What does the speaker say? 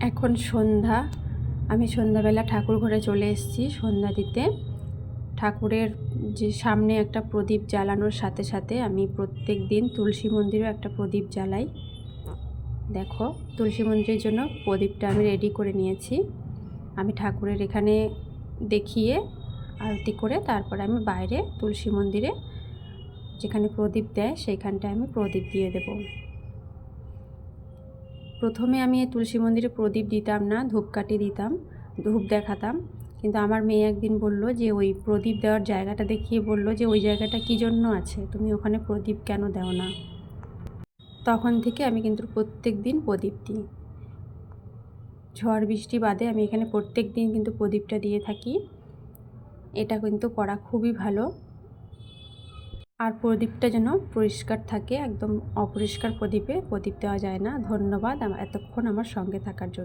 এখন সন্ধ্যা। আমি সন্ধ্যাবেলা ঠাকুর ঘরে চলে এসেছি সন্ধ্যা দিতে। ঠাকুরের যে সামনে একটা প্রদীপ জ্বালানোর সাথে সাথে আমি প্রত্যেক দিন তুলসী মন্দিরেও একটা প্রদীপ জ্বালাই। দেখো, তুলসী মন্দিরের জন্য প্রদীপটা আমি রেডি করে নিয়েছি। আমি ঠাকুরের এখানে দেখিয়ে আরতি করে তারপরে আমি বাইরে তুলসী মন্দিরে যেখানে প্রদীপ দেয় সেইখানটায় আমি প্রদীপ দিয়ে দেব। প্রথমে আমি এই তুলসী মন্দিরে প্রদীপ দিতাম না, ধূপকাঠি দিতাম, ধূপ দেখাতাম। কিন্তু আমার মেয়ে একদিন বলল যে ওই প্রদীপ দেওয়ার জায়গাটা দেখিয়ে বলল যে ওই জায়গাটা কী জন্য আছে, তুমি ওখানে প্রদীপ কেন দাও না। তখন থেকে আমি কিন্তু প্রত্যেক দিন প্রদীপ দিই। ঝড় বৃষ্টি বাদে আমি এখানে প্রত্যেক দিন কিন্তু প্রদীপটা দিয়ে থাকি। এটা কিন্তু করা খুবই ভালো। আর প্রদীপটা যেন পরিষ্কার থাকে, একদম অপরিষ্কার প্রদীপে প্রদীপ দেওয়া যায় না। ধন্যবাদ এতক্ষণ আমার সঙ্গে থাকার জন্য।